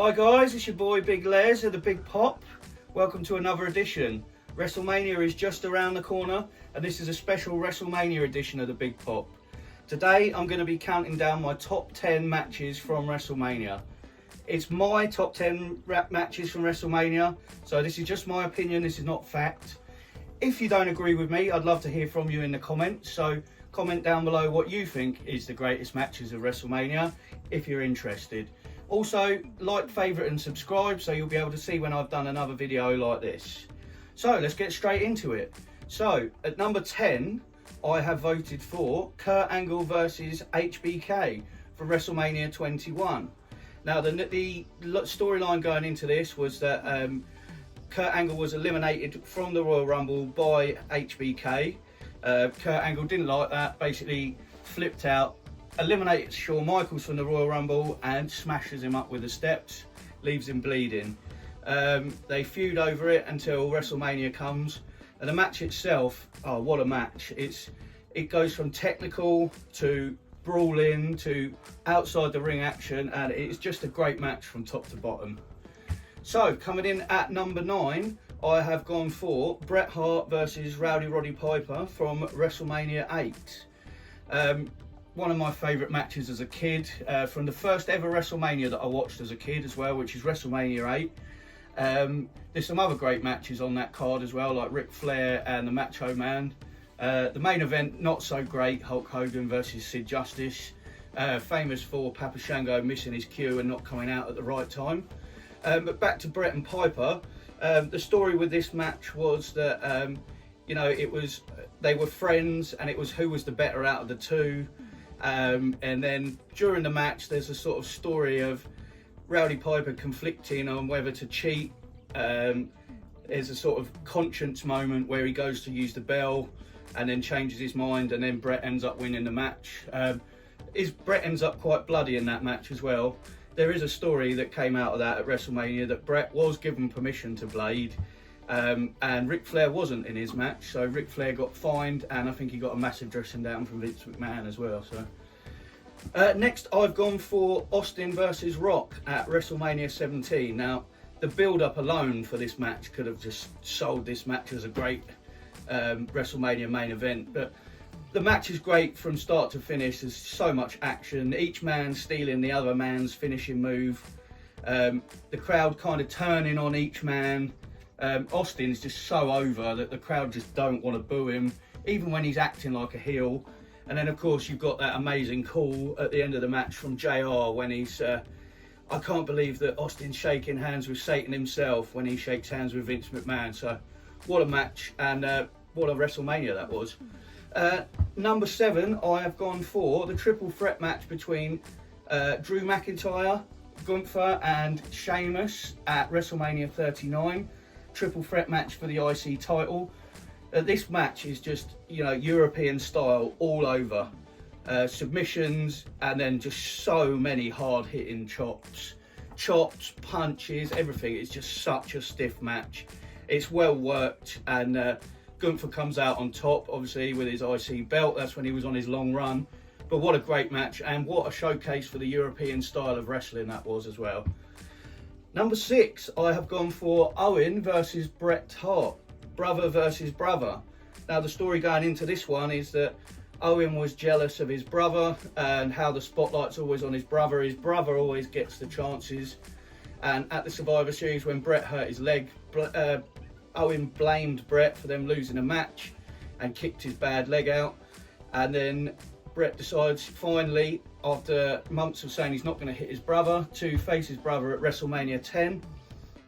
Hi guys, it's your boy Big Les of the Big Pop. Welcome to another edition. WrestleMania is just around the corner and this is a special WrestleMania edition of the Big Pop. Today I'm going to be counting down my top 10 matches from WrestleMania. It's my top 10 matches from WrestleMania, so this is just my opinion, this is not fact. If you don't agree with me, I'd love to hear from you in the comments, so comment down below what you think is the greatest matches of WrestleMania, if you're interested. Also, like, favourite and subscribe so you'll be able to see when I've done another video like this. So, let's get straight into it. So, at number 10, I have voted for Kurt Angle versus HBK from WrestleMania 21. Now, the storyline going into this was that Kurt Angle was eliminated from the Royal Rumble by HBK. Kurt Angle didn't like that, basically flipped out, eliminated Shawn Michaels from the Royal Rumble and smashes him up with the steps, leaves him bleeding. They feud over it until WrestleMania comes, and the match itself, oh what a match. It goes from technical to brawling to outside the ring action, and it's just a great match from top to bottom. So coming in at number 9, I have gone for Bret Hart versus Rowdy Roddy Piper from WrestleMania 8. One of my favourite matches as a kid, from the first ever WrestleMania that I watched as a kid as well, which is WrestleMania 8. There's some other great matches on that card as well, like Ric Flair and the Macho Man. The main event, not so great, Hulk Hogan versus Sid Justice. Famous for Papa Shango missing his cue and not coming out at the right time. But back to Bret and Piper. The story with this match was that, you know, they were friends and it was who was the better out of the two. And then during the match, there's a sort of story of Rowdy Piper conflicting on whether to cheat. There's a sort of conscience moment where he goes to use the bell and then changes his mind, and then Bret ends up winning the match. Bret ends up quite bloody in that match as well. There is a story that came out of that at WrestleMania that Bret was given permission to blade, and Ric Flair wasn't in his match, so Ric Flair got fined, and I think he got a massive dressing down from Vince McMahon as well. So next I've gone for Austin versus Rock at WrestleMania 17. Now the build-up alone for this match could have just sold this match as a great WrestleMania main event, but the match is great from start to finish. There's so much action, each man stealing the other man's finishing move, the crowd kind of turning on each man. Austin's just so over that the crowd just don't want to boo him, even when he's acting like a heel. And then of course you've got that amazing call at the end of the match from JR when he's, I can't believe that Austin's shaking hands with Satan himself when he shakes hands with Vince McMahon. So what a match, and what a WrestleMania that was. Number 7, I have gone for the triple threat match between Drew McIntyre, Gunther and Sheamus at WrestleMania 39. Triple threat match for the IC title. This match is just, you know, European style all over. Submissions, and then just so many hard hitting chops, punches, everything. It's just such a stiff match. It's well worked, and Gunther comes out on top, obviously, with his IC belt. That's when he was on his long run. But what a great match, and what a showcase for the European style of wrestling that was as well. Number 6, I have gone for Owen versus Bret Hart, brother versus brother. Now the story going into this one is that Owen was jealous of his brother and how the spotlight's always on his brother. His brother always gets the chances. And at the Survivor Series, when Bret hurt his leg, Owen blamed Bret for them losing a match and kicked his bad leg out. And then Bret decides finally, after months of saying he's not going to hit his brother, to face his brother at WrestleMania 10.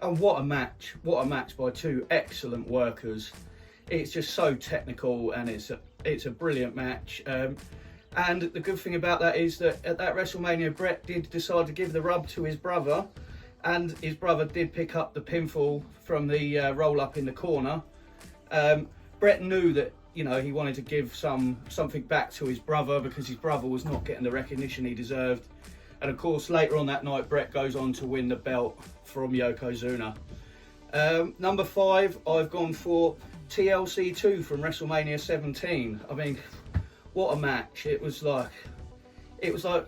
And what a match by two excellent workers. It's just so technical, and it's a brilliant match. And the good thing about that is that at that WrestleMania, Bret did decide to give the rub to his brother, and his brother did pick up the pinfall from the roll up in the corner. Bret knew that, you know, he wanted to give something back to his brother because his brother was not getting the recognition he deserved. And of course, later on that night, Bret goes on to win the belt from Yokozuna. Number 5, I've gone for TLC 2 from WrestleMania 17. I mean, what a match. It was like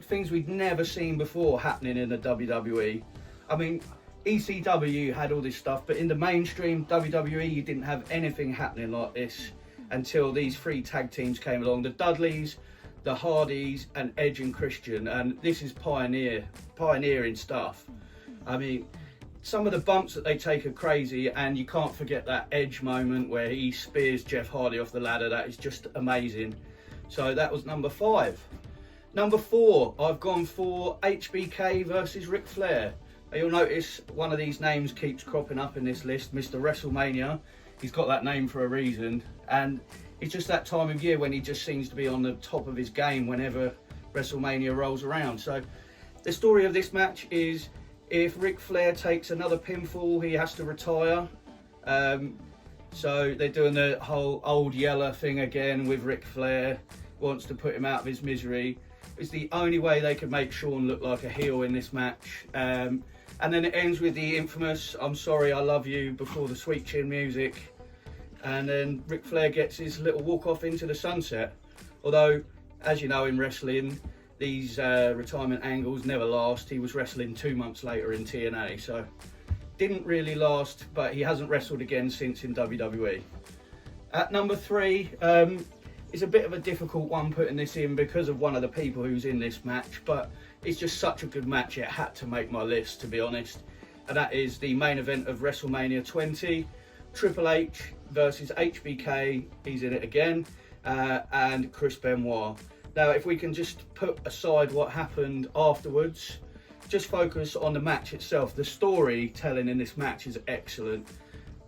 things we'd never seen before happening in the WWE. I mean, ECW had all this stuff, but in the mainstream WWE, you didn't have anything happening like this until these 3 tag teams came along: the Dudleys, the Hardys, and Edge and Christian. And this is pioneering stuff. I mean, some of the bumps that they take are crazy, and you can't forget that Edge moment where he spears Jeff Hardy off the ladder. That is just amazing. So that was number 5. Number 4, I've gone for HBK versus Ric Flair. You'll notice one of these names keeps cropping up in this list, Mr. WrestleMania. He's got that name for a reason, and it's just that time of year when he just seems to be on the top of his game whenever WrestleMania rolls around. So the story of this match is, if Ric Flair takes another pinfall, he has to retire. So they're doing the whole old yeller thing again with Ric Flair, wants to put him out of his misery. It's the only way they could make Shawn look like a heel in this match. And then it ends with the infamous "I'm sorry, I love you" before the sweet chin music. And then Ric Flair gets his little walk off into the sunset. Although, as you know in wrestling, these retirement angles never last. He was wrestling 2 months later in TNA, so didn't really last, but he hasn't wrestled again since in WWE. At number 3, it's a bit of a difficult one putting this in because of one of the people who's in this match, but it's just such a good match it had to make my list, to be honest. And that is the main event of WrestleMania 20, Triple H versus HBK, he's in it again, and Chris Benoit. Now, if we can just put aside what happened afterwards, just focus on the match itself. The storytelling in this match is excellent.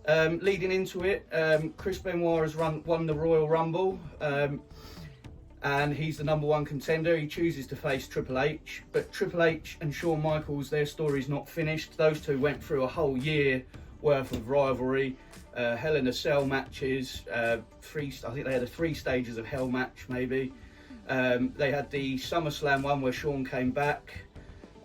Leading into it, Chris Benoit has won the Royal Rumble, and he's the #1 contender. He chooses to face Triple H, but Triple H and Shawn Michaels, their story's not finished. Those two went through a whole year worth of rivalry, Hell in a Cell matches, I think they had 3 stages of Hell match maybe. They had the SummerSlam one where Shawn came back,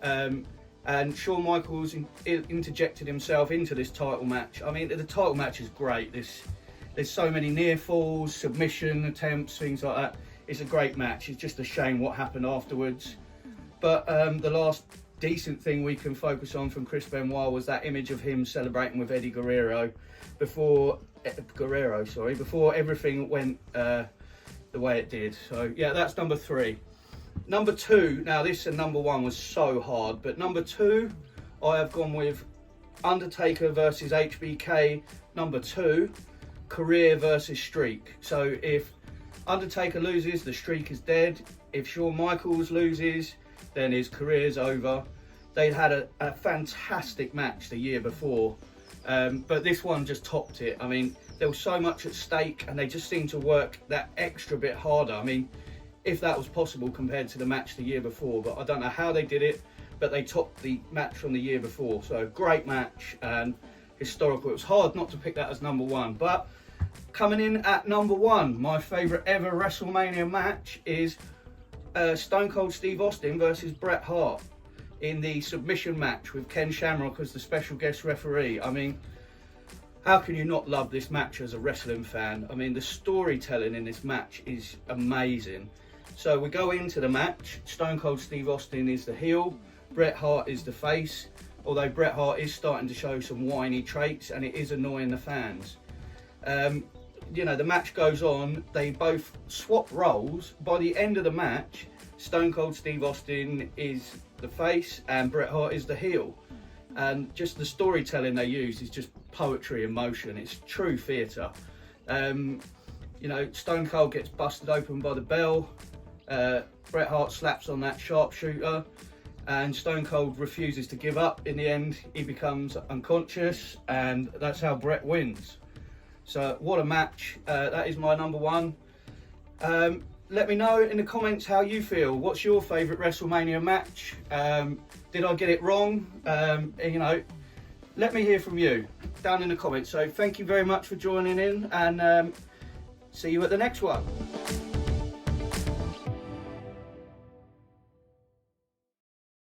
and Shawn Michaels interjected himself into this title match. I mean, the title match is great. There's so many near falls, submission attempts, things like that. It's a great match. It's just a shame what happened afterwards. But the last decent thing we can focus on from Chris Benoit was that image of him celebrating with Eddie Guerrero before everything went the way it did. So yeah, that's number 3. Number 2, now this and number 1 was so hard, but number 2, I have gone with Undertaker versus HBK, number 2, career versus streak. So if Undertaker loses, the streak is dead. If Shawn Michaels loses, then his career's over. They'd had a fantastic match the year before, but this one just topped it. I mean, there was so much at stake, and they just seemed to work that extra bit harder. I mean, if that was possible compared to the match the year before, but I don't know how they did it, but they topped the match from the year before. So great match and historical. It was hard not to pick that as number 1, but coming in at number 1, my favourite ever WrestleMania match is Stone Cold Steve Austin versus Bret Hart in the submission match with Ken Shamrock as the special guest referee. I mean, how can you not love this match as a wrestling fan? I mean, the storytelling in this match is amazing. So we go into the match. Stone Cold Steve Austin is the heel, Bret Hart is the face, although Bret Hart is starting to show some whiny traits and it is annoying the fans. You know, the match goes on, they both swap roles. By the end of the match, Stone Cold Steve Austin is the face and Bret Hart is the heel. And just the storytelling they use is just poetry in motion. It's true theatre. You know, Stone Cold gets busted open by the bell. Bret Hart slaps on that sharpshooter, and Stone Cold refuses to give up. In the end, he becomes unconscious, and that's how Bret wins. So what a match. That is my number 1. Let me know in the comments how you feel. What's your favourite WrestleMania match? Did I get it wrong? You know, let me hear from you down in the comments. So thank you very much for joining in, and see you at the next one.